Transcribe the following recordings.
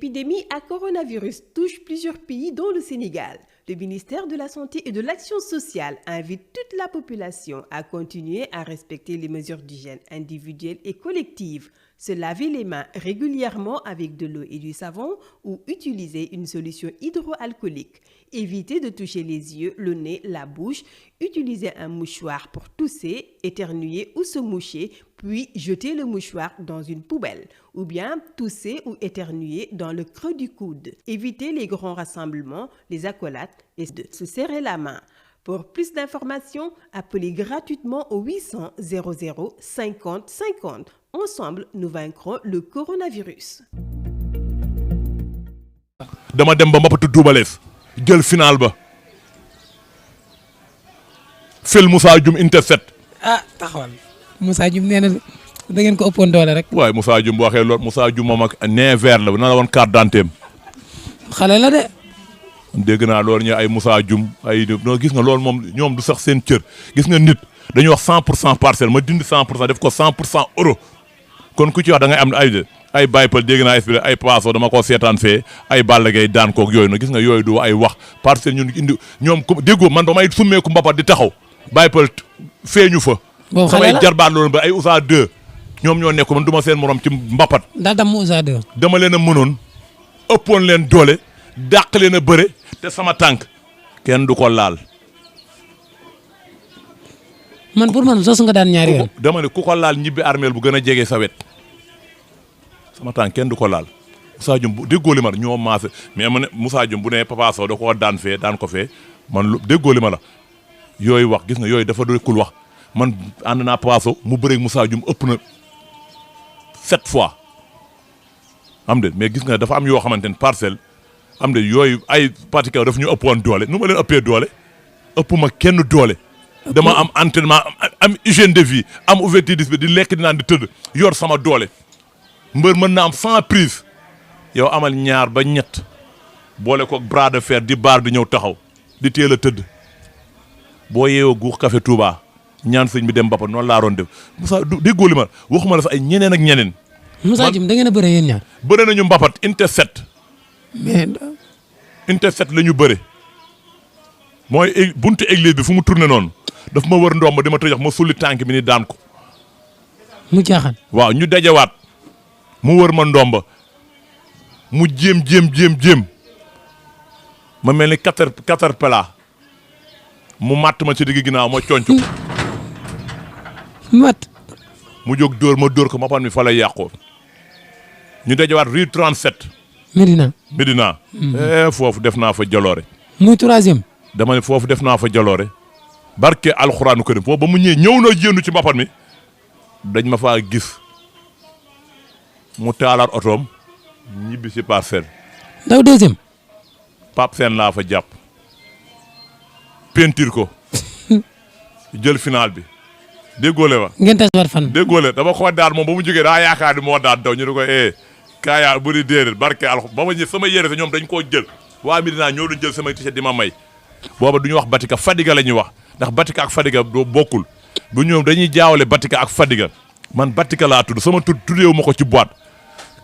L'épidémie à coronavirus touche plusieurs pays dont le Sénégal. Le ministère de la Santé et de l'Action sociale invite toute la population à continuer à respecter les mesures d'hygiène individuelles et collectives, se laver les mains régulièrement avec de l'eau et du savon ou utiliser une solution hydroalcoolique. Éviter de toucher les yeux, le nez, la bouche, utiliser un mouchoir pour tousser, éternuer ou se moucher, puis jeter le mouchoir dans une poubelle, ou bien tousser ou éternuer dans le creux du coude. Éviter les grands rassemblements, les accolades et de se serrer la main. Pour plus d'informations, appelez gratuitement au 800 00 50 50. Ensemble, nous vaincrons le coronavirus. dama dem ba mbappatu Doubalès jël final ba fël Moussa Dioum intercept. Taxawal Moussa Dioum nee na da ngeen ko ëppoon doole rek. waaye Moussa Dioum bu waxee loolu Moussa Dioum moom ak nee vert la na la woon carte d'identité xale la de. dégg naa loolu ñu ay Moussa Dioum ay no gis nga loolu moom ñoom du sax seen cër gis nga nit dañuy wax 100% parcelle ma dindi 100% def ko 100% euro kon ku ci wax da ngay am ay baypal dégg naa expliqué ay paaso dama ko seetaan fee ay Balla Gaye daan koog yooyu nag gis nga yooyu du ay wax parcelle ñun indi ñoom déggoo man ba may summeeku mbapat di taxaw baypal feeñu fa. boobu xale la samay jarbaat loolu ba ay USA 2 ñoom ñoo nekk man du ma seen morom ci mbapat. daa dam USA 2. dama leen a mënoon ëppoon leen doole dàq leen a bëre te sama tànk kenn du ko laal. man pour man sos nga daan ñaari yoon. dama ne ku ko laal ñibbi armeel bu gën a jege sa wet sama tànk kenn du ko laal Moussa Dioum bu déggoo li ma la ñoo maase mais ma ne Moussa Dioum bu ne Papa Sow da koo daan fee daan ko fee man lu déggoo li ma la yooyu wax gis nga yooyu dafa doykul wax man ànd naa Papa Sow mu bëreeg Moussa Dioum ëpp na 7 fois am de mais gis nga dafa am yoo xamante ne parcelle am de yooyu ay particulier daf ñu ëppoon doole nu ma leen ëppee doole ëpp ma kenn doole. dama am entraînement am hygiène de vie am ouverture d'esprit di lekk di naan di tëdd yor sama doole mbër mën na am 100 prise yow amal ñaar ba ñett boole ko bras de fer di baar di ñëw taxaw di teel a tëdd boo yeewoo guux café Touba ñaan sëñ bi dem bappa noonu laa doon def Moussa déggoo li ma waxuma la sax ay ñeneen ak ñeneen. Moussa Dioum da ngeen a bëre yéen ñaar. bëre nañu mbapat intercept. mais. intercept la ñu bëre mooy buntu église bi fu mu tourné noonu. daf ma wër ndomb dama tëjax ma sulli tànk bi ni daan ko. mu jaaxal. waaw ñu dajewaat mu wër ma ndomba mu jéem ma mel ni caterpillar mu matt ma ci digg ginnaaw ma conc ko. mat. mu jóg ma dóor ko ma pan mi fa lay yàqoo. ñu dajewaat rue 37. Médina. foofu def naa fa jaloore. muy 3e. dama ne foofu def naa fa jaloore. barke alxuraanu karim foofu ba mu ñëw na jéndu ci mbapat mi dañ ma faa gis mu taalaat otoom ñibbi si parcelle. daw 2e. Pape Sène laa fa jàpp peinture ko jël final bi déggoole wa ngeen tas war fan. déggoole dama ko daal moom ba mu jógee daa yaakaar ni moo daan daw ñu ne ko kaayaa bu di déedéet barke alxuraan ba ma ñëw sama yére sa ñoom dañ koo jël waa Medina ñoo doon jël samay t-shirt di ma may booba du ñu wax Batika Fadiga la ñuy wax ndax Batika ak Fadiga doo bokkul bu ñoom dañuy jaawale Batika ak Fadiga man Batika laa tudd sama tuddeewu ma ko ci boîte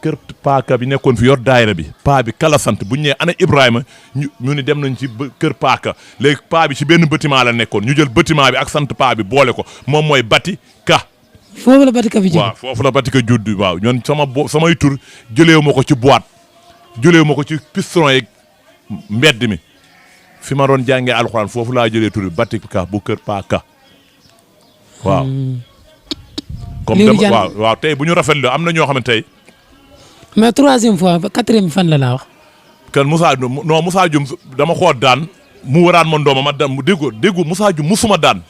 kër paaka bi nekkoon fi yor daayira bi paa bi kala sant bu ñu nee ana Ibrahima ñu ni dem nañ ci kër paaka léegi paa bi ci benn bâtiment la nekkoon ñu jël bâtiment bi ak sant paa bi boole ko moom mooy Batika. foofu la Batika bi judd. waaw foofu la Batika judd waaw ñoon samay tur jëleewu ma ko ci boîte jëleewu ma ko ci piston yeeg mbedd mi. fi ma doon jàngee alxuraan foofu laa jëlee tur bi Batika bu kër paaka waaw. comme dama waaw tey bu ñu rafetlu am na ñoo xam ne tey. mais 3e fois 4e fan la laa wax. kan Moussa Dioum dama koo daan mu waraan ma ndooma ma daan mu déggu Moussa Dioum musuma daan.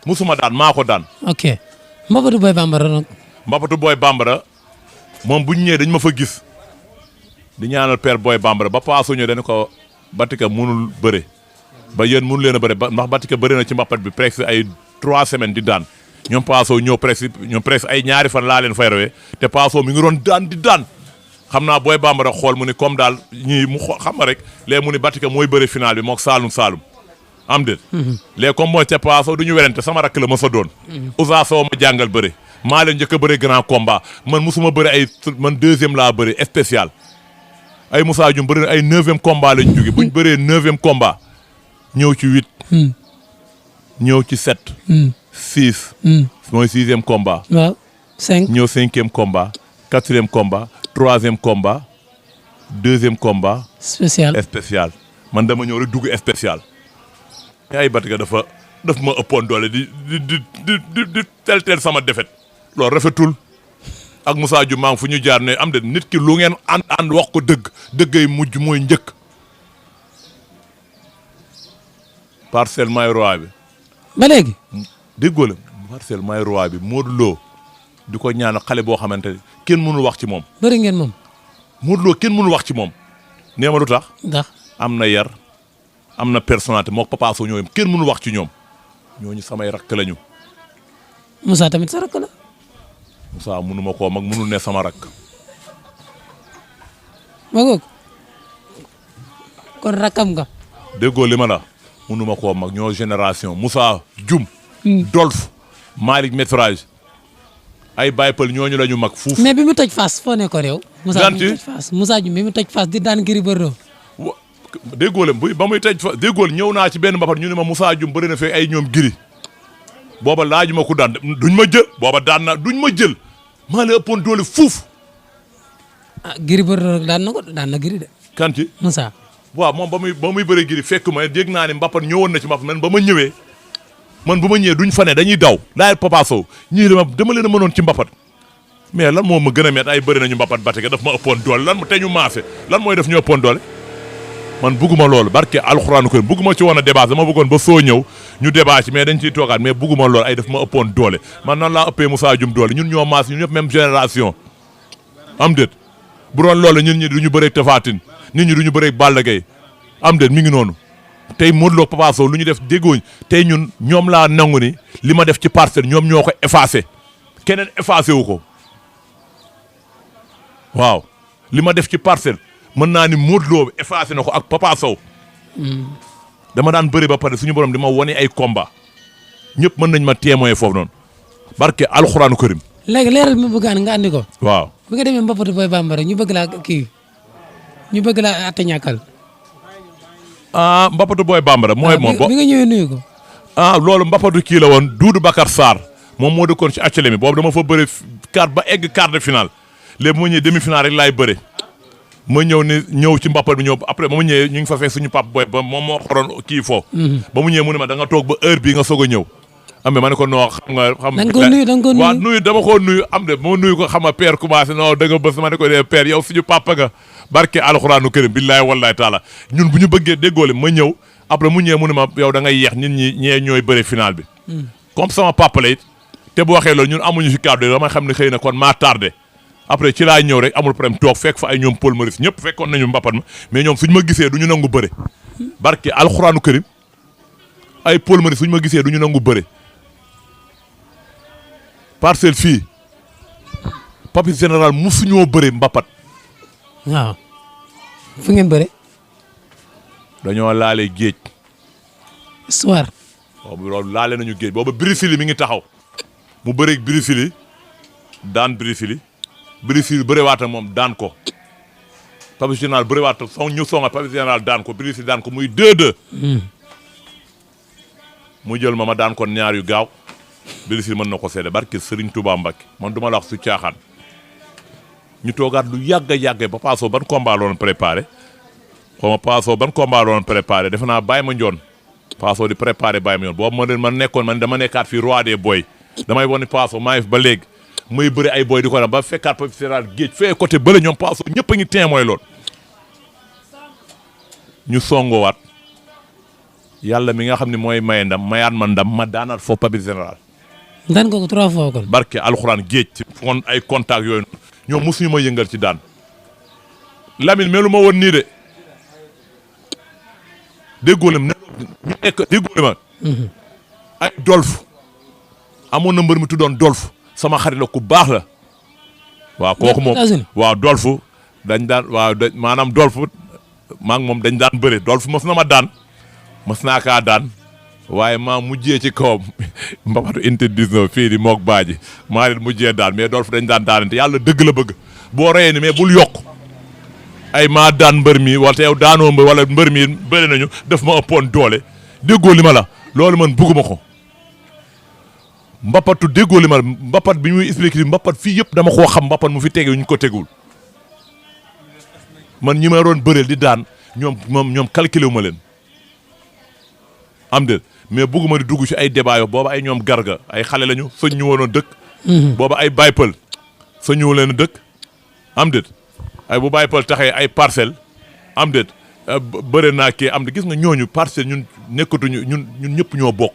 musuma daan maa ko daan. ok Mbapatu Boy Bambara nag. Mbapatu Boy Bambara moom bu ñu ñëwee dañ ma fa gis di ñaanal père Boy Bambara ba paasu ñëw dañu ko. Batika mënul bëre ba yéen mënu leen a bëre ndax Batika bëre na ci mbapat bi presque ay 3 semaines di daan ñoom Paaso ñëw presque ay ñaari fan laa leen fay rawee te Paaso mi ngi doon daan di daan xam naa Boy Bambara xool mu ni comme daal ñii mu xam nga rek léegi mu ni Batika mooy bëre final bi mook Saalum am déet. léegi comme mooy ca Paaso du ñu werante sama rakk la ma sa doon. Ousa Sow ma jàngal bëre maa leen njëkk a bëre grand combat man musuma bëre man 2e laa bëre spécial ay Moussa Dioum bëri na ay 9e combat lañ jóge buñ bëree 9e combat ñëw ci 8. ñëw ci 7. 6. mooy 6e combat. waaw 5. ñëw 5e combat 4e combat 3e combat 2e combat. spécial man dama ñëw rek dugg spécial. ay Batika daf ma ëppoon doole di tel sama defet loolu rafetul ak Moussa Dioum maa ngi fu ñu jaar ne am de nit ki lu ngeen ànd wax ko dëggay mujj mooy njëkk. Parcelles may roi bi. ba léegi. déggoo la Parcelles may roi bi Modou Lo di ko ñaan xale boo xamante ne kenn mënul wax ci moom. bëri ngeen moom. Modou Lo kenn mënul wax ci moom. nee ma lu tax. ndax am na yar am na personnalité moo Papa Sow ñooyam kenn mënul wax ci ñoom ñooñu samay rakk lañu. Moussa tamit sa rakk la. Moussa mënuma koo mag mënul ne sama rakk. ma goog kon rakkam nga. déggoo li ma la mënuma koo mag ñoo génération Moussa Dioum. Dolf Malick Métrage ay baypal ñooñu la ñu mag fuuf. mais bi mu toj Fass foo nekkoon yow. Moussa Dioum bi mu toj Fass di daan Gris Bordeaux. déggoo leen ba muy toj fa déggoo ñëw naa ci benn mbapat ñu ne ma Moussa Dioum bëri na fee ay ñoom Gris booba laaju ma ku daan duñ ma jël booba daan na duñ ma jël maa la ëppoon doole fuuf. ah Gris Bordeaux daan na Gris de. kan ci Moussa. waaw moom ba muy bëri Gris fekk ma dégg naa ne mbapat ñëwoon na ci mbapat man ba ma ñëwee bu ma ñëwee duñ fa ne dañuy daw laajal Papa Sow ñii dama leen a mënoon ci mbapat mais lan moo ma gën a met ay bëri nañu mbapat Batika daf ma ëppoon doole lan te ñu maafe lan mooy def ñu ëppoon doole. man bugguma loolu barke alxuraanu ko bugguma ci woon a débat dama bëggoon ba soo ñëw ñu débat ci mais dañ ciy toogaat mais bugguma loolu ay daf ma ëppoon doole man nan laa ëppee Moussa Dioum doole ñun ñoo maas ñun ñëpp même génération am déet bu doon loolu ñun ñi du ñu bëreeg Tapha Tine nit ñi du ñu bëreeg Balla Gaye am déet mi ngi noonu tey Modou Lo Papa Sow lu ñu def déggooñ tey ñun ñoom laa nangu ni li ma def ci parcelle ñoom ñoo ko effacé keneen effacé wu ko waaw li ma def ci parcelle mën naa ni Modou Lo effacé na ko ak Papa Sow. dama daan bëri ba pare suñu borom di ma wane ay combat ñëpp mën nañ ma témoin foofu noonu barke alxuraanu karim. léegi leeral bi ma bëgg nga andi ko. waaw bi nga demee Mbapatu Boy Bambara ñu bëgg laa atte ñàkkal. Mbapatu Boy Bambara. mooy moom bi nga ñëwee nuyu ko. loolu Mbapatu kii la woon Doudou Bakar Sarr moom moo dëkkoon ci HLM boobu dama fa bëri ba egg quart de finale léegi mu ñëwee demi finale rek laay bëre. ma ñëw ci mbappat bi ñëw après ba mu ñëwee ñu ngi fa fekk suñu pap boy ba moom moo xoroon kii foofu. ba mu ñëwee mu ne ma da nga toog ba heure bii nga soog a ñëw. am ma ne ko noo xam nga. da nga ko nuyu waaw nuyu dama koo nuyu am de ma nuyu ko xam nga père commencé non da nga bës ma ne ko dee père yow suñu papa nga barke alxuraanu karim billaahi wallaahi taala ñun bu ñu bëggee déggoole ma ñëw après mu ñëwee mu ne ma yow da ngay yeex nit ñi ñee ñooy bëre final bi. comme sama papa la it te bu waxee loolu ñun amuñu si kàddu dama xam ne xëy na kon maa tardé après ci laa ñëw rek amul problème toog fekk fa ay ñoom Paul Maurice ñëpp fekkoon nañu mbapat ma mais ñoom suñu ma gisee du ñu nangu bëre barke alxuraanu karim ay Paul Maurice suñu ma gisee du ñu nangu bëre parcelle fii Papis général musuñoo bëre mbapat. waaw fu ngeen bëre. dañoo laale géej. histoire. boobu loolu laale nañu géej boobu Brésil mi ngi taxaw mu bëreeg Brésil daan Brésil bëriwaat ak moom daan ko Papis général bëriwaat ñu songa Papis général daan ko Brésil daan ko muy 2-2. mu jël ma daan ko ñaar yu gaaw Brésil mën na ko seede barke Serigne Touba Mbacké man duma la wax su caaxaan ñu toogaat lu yàgg a yàgg ba Papa Sow ban combat la doon préparé xaw ma Papa Sow ban combat la doon préparé defe naa Baye ma Ndione Papa Sow di préparé Baye ma Ndione boobu man nekkoon man dama nekkaat fii roi des boy damay wane Papa Sow maa ngi fi ba léegi muy bëri ay boy di ko def ba fekkaat Papis général géej fee côté bële ñoom Papa Sow ñëpp a ngi témoin lool ñu songowaat yàlla mi nga xam ne mooy maye ndam mayaat ma ndam ma daanaat foofu Papis général. daan ko 3 fois kon. barke alxuraan géej ci fon ay contact yooyu ñoom mosuñu ma yëngal ci daan Lamine melu ma woon nii de déggóolem ne ñu nekk déggóole ma ay Dolf amoon na mbër mi tuddoon Dolf sama xarit la ku baax la waaw kooku moom waaw Dolf dañ daan waaw maanaam Dolf maa ngi moom dañ daan bëre Dolf mos na ma daan mos naa kaa daan waaye maa mujjee ci kawam mbapatu inte 19 fii di mook baaji maa leen mujjee daan mais Dolf dañ daan daanante yàlla dëgg la bëgg boo reyee ni mais bul yokk ay maa daan mbër mi wala te yow daanoo mbër wala mbër mi bëri nañu daf ma ëppoon doole déggoo li ma la loolu man bugguma ko mbappatu déggoo li ma la mbappat bi muy expliqué mbappat fii yëpp dama koo xam mbappat mu fi tege ñu ko tegul man ñi ma doon bëreel di daan ñoom calculé wu ma leen am de mais bugguma di dugg ci ay débat yo booba ay ñoom garga ay xale lañu sëñ ñu woon a dëkk booba ay baypal sëñ ñu leen a dëkk am de ay bu baypal taxee ay parcelle am de bëre naa kii am de gis nga ñooñu parcelle ñun nekkatuñu ñun ñëpp ñoo bokk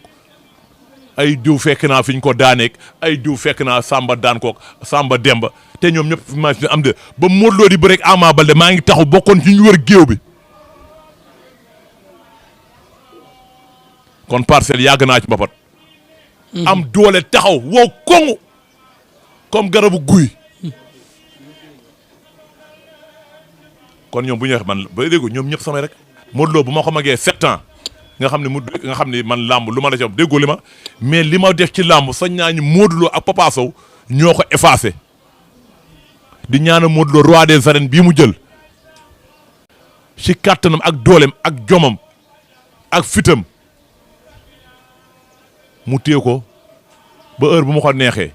ay diw fekk naa fi ñu ko daaneek ay diw fekk naa Samba daan kook Samba Demba te ñoom ñëpp ma am de ba Modou Lo di bëreeg Ama Baldé maa ngi taxaw bokkoon ci ñu wër géew bi kon parcelle yàgg naa ci mbapat am doole taxaw wow koŋu comme garabu guy kon ñoom bu ñu wax man ba déggu ñoom ñëpp samay rek Modou Lo bu ma ko magee 7 ans nga xam ne man làmb lu ma la ci déggoo li ma mais li ma def ci làmb sañ naa ñu Modou Lo ak Papa Sow ñoo ko effacé di ñaana Modou Lo roi des arènes bii mu jël ci kàttanam ak dooleem ak jomam ak fitam mu téye ko ba heure bu ma ko neexee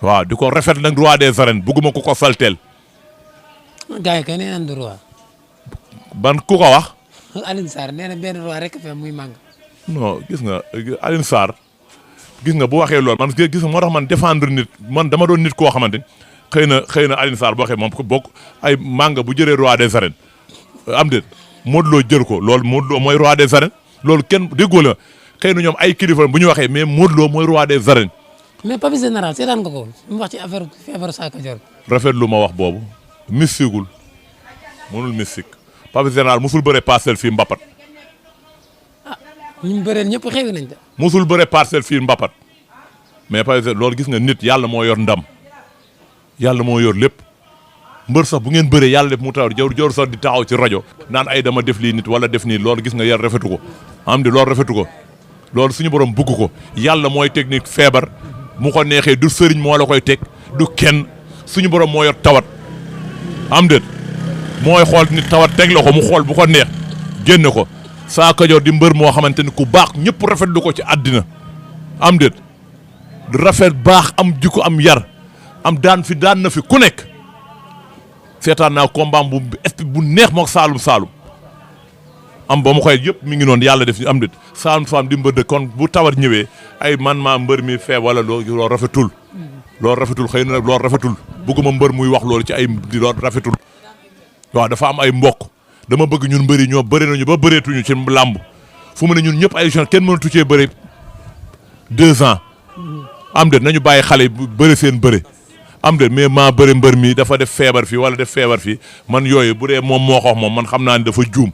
waaw di ko rafet nag roi des arènes bugguma ko salteel. gars yi kay nee nañ du roi. ban ku ko wax. Alioune Sarr nee na benn roi rek fa muy màng. non gis nga Alioune Sarr gis nga bu waxee loolu man gis nga moo tax man défendre nit man dama doon nit koo xamante xëy na Alioune Sarr boo waxee moom ko bokk ay màng bu jëlee roi des arènes am déet Modou Lo jël ko loolu Modou Lo mooy roi des arènes loolu kenn déggoo la xëy na ñoom ay kilifa bu ñu waxee mais Modou Lo mooy roi des arènes. mais Pape Général seetaan nga ko mu wax ci affaire feebaru Sa Kajoor. rafet lu ma wax boobu mystigul mënul mystique Pape Général musul bëre parcelle fii Mbapat. ah ñu bëreel ñëpp xewi nañ de. musul bëre parcelle fii Mbapat mais Pape Général loolu gis nga nit yàlla moo yor ndam yàlla moo yor lépp mbër sax bu ngeen bëree yàlla def mu taw jor sax di taxaw ci rajo naan ay dama def lii nit wala def nii loolu gis nga yar rafetu ko am di loolu rafetu ko loolu suñu borom bugg ko yàlla mooy technique feebar mu ko neexee du sëriñ moo la koy teg du kenn suñu borom moo yor tawat am déet mooy xool nit tawat teg la ko mu xool bu ko neex génne ko Sa Kajoor di mbër moo xamante ni ku baax ñëpp rafetlu ko ci àddina am déet rafet baax am jikko am yar am daan na fi ku nekk seetaan naa combat bu neex mook Saalum am ba mu koy yëpp mi ngi noonu yàlla def am déet Saalum di mbër de kon bu tawat ñëwee ay man maa mbër mi fee wala loolu rafetul xëy na nag loolu rafetul bëgguma mbër muy wax loolu ci ay di loolu rafetul waaw dafa am ay mbokk dama bëgg ñun mbëri ñoo bëri nañu ba bëreetuñu ci làmb fu mu ne ñun ñëpp ay jeunes kenn mënatu cee bëri 2 ans am déet nañu bàyyi xale yi bëri seen bëri am déet mais maa bëri mbër mi dafa def feebar fii wala def feebar fii man yooyu bu dee moom moo ko wax moom man xam naa ne dafa juum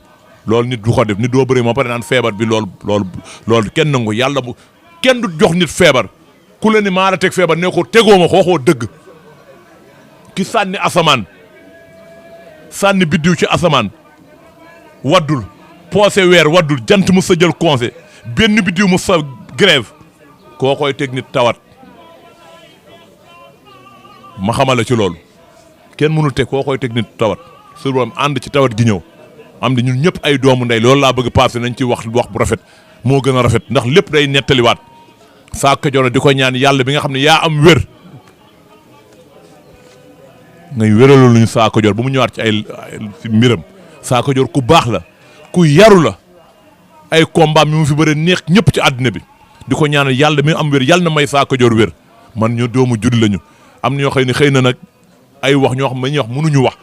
loolu nit du ko def nit doo bëri moo pare naan feebar bi loolu kenn nangu yàlla bu kenn du jox nit feebar ku la ni maa la teg feebar ne ko tegoo ma ko waxoo dëgg ki sànni asamaan sànni biddiw ci asamaan waddul poosé weer waddul jant mu sa jël conseil benn biddiw mu sa grève koo koy teg nit tawat ma xamala ci loolu kenn mënul teg koo koy teg nit tawat su borom ànd ci tawat gi ñëw am di ñun ñëpp ay doomu ndey loolu laa bëgg passé nañ ci wax bu rafet moo gën a rafet ndax lépp day nettaliwaat Sa Kajoor di ko ñaan yàlla bi nga xam ne yaa am wér ngay wéralul luñu Sa Kajoor bu mu ñëwaat ci ay mbiram Sa Kajoor ku baax la ku yaru la ay combat mi mu fi bëre neex ñëpp ci àddina bi di ko ñaanal yàlla mi am wér yàlla na may Sa Kajoor wér man ñu doomu julli lañu am na ñoo xëy na nag ay wax ñoo xam ne ñuy wax mënuñu wax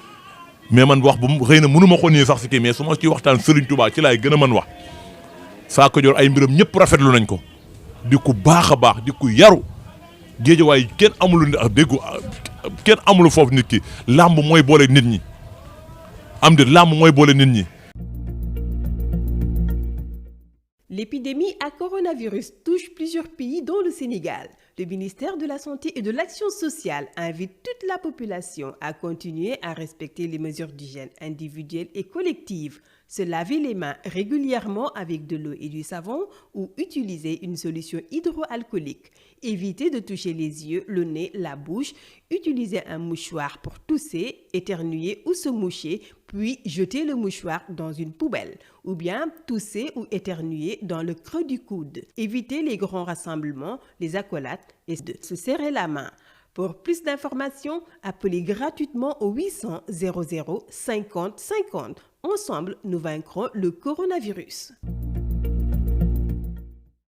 mais man wax bu xëy na mënu ma ko nii sax si kii mais su ma ci waxtaan Serigne Touba ci laay gën a mën wax Sa Kajoor ay mbiram ñëpp rafetlu nañ ko di ku baax a baax di ku yaru géejawaay kenn amulu déggu kenn amulu foofu nit ki làmb mooy boole nit ñi am de làmb mooy boole nit ñi. L'épidémie à coronavirus touche plusieurs pays dont le Sénégal. Le ministère de la Santé et de l'Action sociale invite toute la population à continuer à respecter les mesures d'hygiène individuelles et collectives, se laver les mains régulièrement avec de l'eau et du savon ou utiliser une solution hydroalcoolique. Éviter de toucher les yeux, le nez, la bouche, utiliser un mouchoir pour tousser, éternuer ou se moucher, puis jeter le mouchoir dans une poubelle, ou bien tousser ou éternuer dans le creux du coude. Éviter les grands rassemblements, les accolades et de se serrer la main. Pour plus d'informations, appelez gratuitement au 800 00 50 50. Ensemble, nous vaincrons le coronavirus.